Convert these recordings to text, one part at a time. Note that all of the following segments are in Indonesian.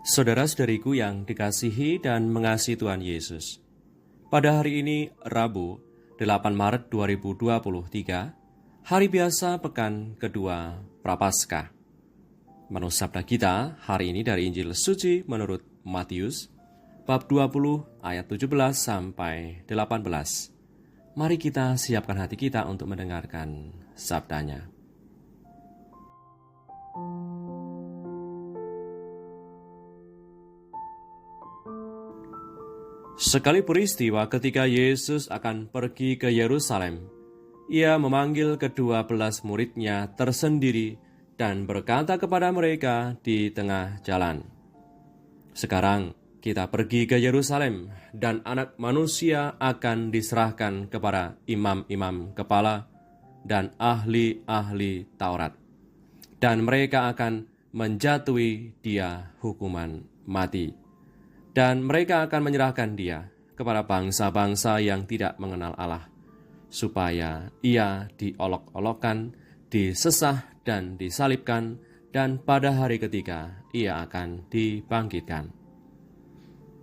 Saudara-saudariku yang dikasihi dan mengasihi Tuhan Yesus, pada hari ini Rabu 8 Maret 2023, hari biasa pekan kedua Prapaskah. Menu sabda kita hari ini dari Injil Suci menurut Matius, bab 20 ayat 17 sampai 18. Mari kita siapkan hati kita untuk mendengarkan sabdanya. Sekali peristiwa ketika Yesus akan pergi ke Yerusalem, ia memanggil ke-12 muridnya tersendiri dan berkata kepada mereka di tengah jalan, "Sekarang kita pergi ke Yerusalem, dan Anak Manusia akan diserahkan kepada imam-imam kepala dan ahli-ahli Taurat, dan mereka akan menjatuhi dia hukuman mati. Dan mereka akan menyerahkan dia kepada bangsa-bangsa yang tidak mengenal Allah, supaya ia diolok-olokkan, disesah dan disalibkan, dan pada hari ketiga ia akan dibangkitkan."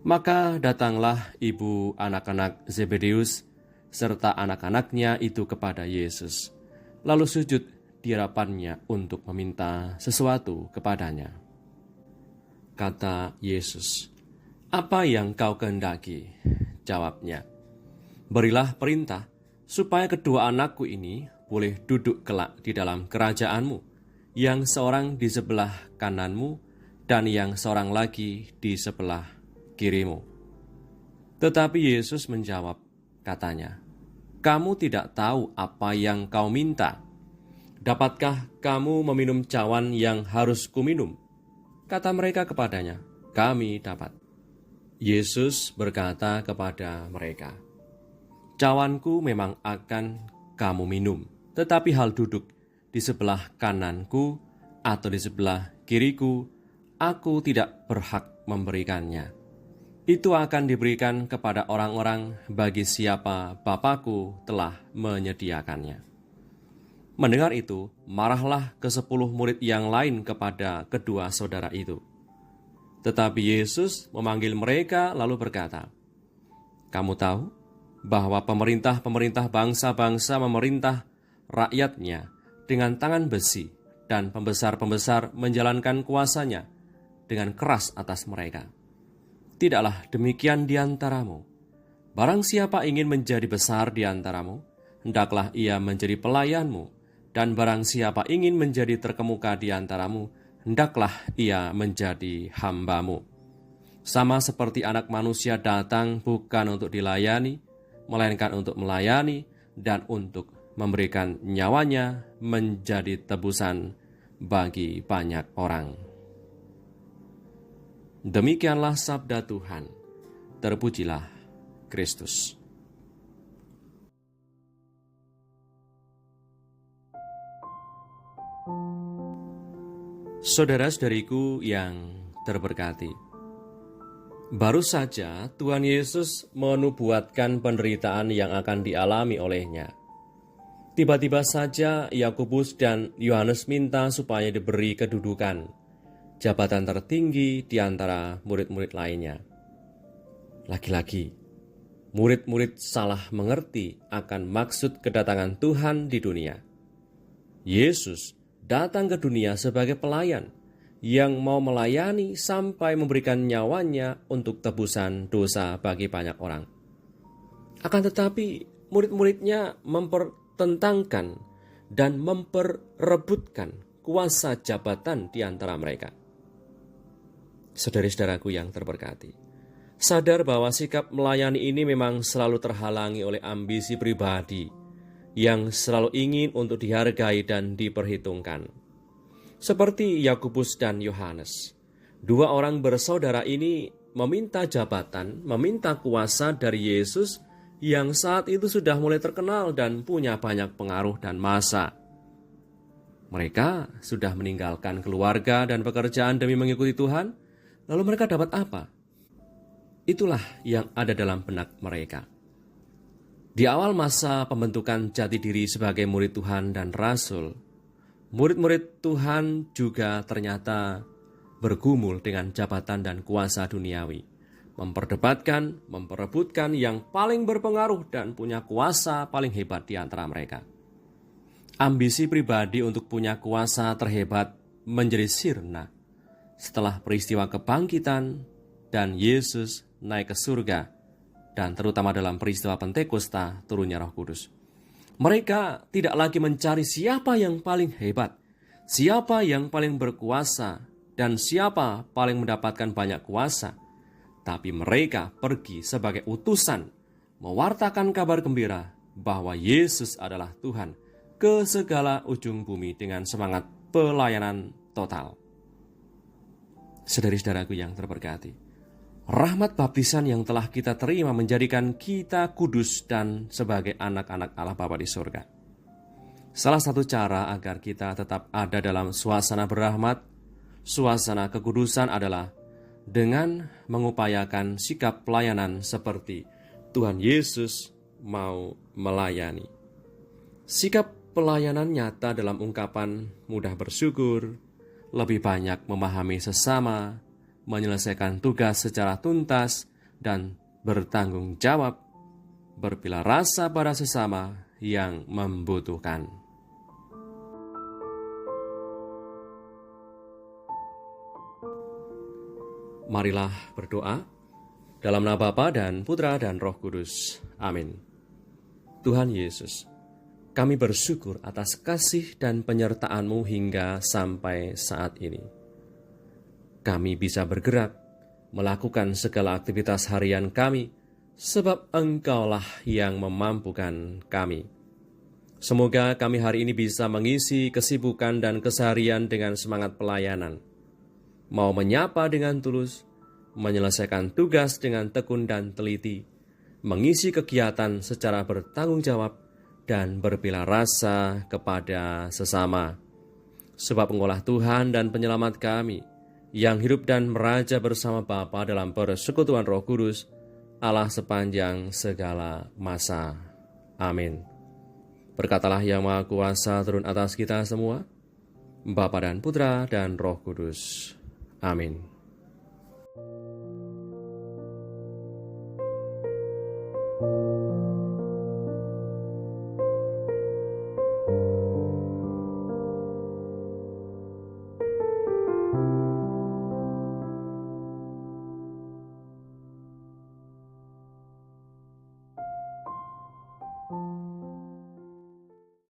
Maka datanglah ibu anak-anak Zebedeus serta anak-anaknya itu kepada Yesus, lalu sujud di hadapannya untuk meminta sesuatu kepadanya. Kata Yesus, "Apa yang kau kehendaki?" Jawabnya, "Berilah perintah supaya kedua anakku ini boleh duduk kelak di dalam kerajaanmu, yang seorang di sebelah kananmu dan yang seorang lagi di sebelah kirimu." Tetapi Yesus menjawab, katanya, "Kamu tidak tahu apa yang kau minta. Dapatkah kamu meminum cawan yang harus kuminum?" Kata mereka kepadanya, "Kami dapat." Yesus berkata kepada mereka, "Cawanku memang akan kamu minum, tetapi hal duduk di sebelah kananku atau di sebelah kiriku, aku tidak berhak memberikannya. Itu akan diberikan kepada orang-orang bagi siapa Bapa-Ku telah menyediakannya." Mendengar itu, marahlah ke-10 murid yang lain kepada kedua saudara itu. Tetapi Yesus memanggil mereka lalu berkata, "Kamu tahu bahwa pemerintah-pemerintah bangsa-bangsa memerintah rakyatnya dengan tangan besi, dan pembesar-pembesar menjalankan kuasanya dengan keras atas mereka. Tidaklah demikian di antaramu. Barang siapa ingin menjadi besar di antaramu, hendaklah ia menjadi pelayanmu, dan barang siapa ingin menjadi terkemuka di antaramu, hendaklah ia menjadi hambamu. Sama seperti Anak Manusia datang bukan untuk dilayani, melainkan untuk melayani dan untuk memberikan nyawanya menjadi tebusan bagi banyak orang." Demikianlah sabda Tuhan. Terpujilah Kristus. Saudara-saudariku yang terberkati, baru saja Tuhan Yesus menubuatkan penderitaan yang akan dialami olehnya. Tiba-tiba saja Yakobus dan Yohanes minta supaya diberi kedudukan, jabatan tertinggi di antara murid-murid lainnya. Lagi-lagi, murid-murid salah mengerti akan maksud kedatangan Tuhan di dunia. Yesus datang ke dunia sebagai pelayan yang mau melayani sampai memberikan nyawanya untuk tebusan dosa bagi banyak orang. Akan tetapi murid-muridnya mempertentangkan dan memperebutkan kuasa jabatan di antara mereka. Saudara-saudaraku yang terberkati, sadar bahwa sikap melayani ini memang selalu terhalangi oleh ambisi pribadi yang selalu ingin untuk dihargai dan diperhitungkan. Seperti Yakobus dan Yohanes, dua orang bersaudara ini meminta jabatan, meminta kuasa dari Yesus yang saat itu sudah mulai terkenal dan punya banyak pengaruh dan massa. Mereka sudah meninggalkan keluarga dan pekerjaan demi mengikuti Tuhan, lalu mereka dapat apa? Itulah yang ada dalam benak mereka. Di awal masa pembentukan jati diri sebagai murid Tuhan dan Rasul, murid-murid Tuhan juga ternyata bergumul dengan jabatan dan kuasa duniawi, memperebutkan yang paling berpengaruh dan punya kuasa paling hebat di antara mereka. Ambisi pribadi untuk punya kuasa terhebat menjadi sirna setelah peristiwa kebangkitan dan Yesus naik ke surga, dan terutama dalam peristiwa Pentakosta turunnya Roh Kudus. Mereka tidak lagi mencari siapa yang paling hebat, siapa yang paling berkuasa, dan siapa paling mendapatkan banyak kuasa. Tapi mereka pergi sebagai utusan, mewartakan kabar gembira bahwa Yesus adalah Tuhan ke segala ujung bumi dengan semangat pelayanan total. Saudara-saudaraku yang terberkati, rahmat baptisan yang telah kita terima menjadikan kita kudus dan sebagai anak-anak Allah Bapa di surga. Salah satu cara agar kita tetap ada dalam suasana berrahmat, suasana kekudusan adalah dengan mengupayakan sikap pelayanan seperti Tuhan Yesus mau melayani. Sikap pelayanan nyata dalam ungkapan mudah bersyukur, lebih banyak memahami sesama, menyelesaikan tugas secara tuntas, dan bertanggung jawab, berpilah rasa pada sesama yang membutuhkan. Marilah berdoa dalam nama Bapa dan Putra dan Roh Kudus. Amin. Tuhan Yesus, kami bersyukur atas kasih dan penyertaan-Mu hingga sampai saat ini. Kami bisa bergerak, melakukan segala aktivitas harian kami, sebab Engkaulah yang memampukan kami. Semoga kami hari ini bisa mengisi kesibukan dan keseharian dengan semangat pelayanan, mau menyapa dengan tulus, menyelesaikan tugas dengan tekun dan teliti, mengisi kegiatan secara bertanggung jawab, dan berpilah rasa kepada sesama. Sebab Engkaulah Tuhan dan Penyelamat kami, yang hidup dan meraja bersama Bapa dalam persekutuan Roh Kudus, Allah sepanjang segala masa. Amin. Berkatalah Yang Maha Kuasa turun atas kita semua, Bapa dan Putra dan Roh Kudus. Amin.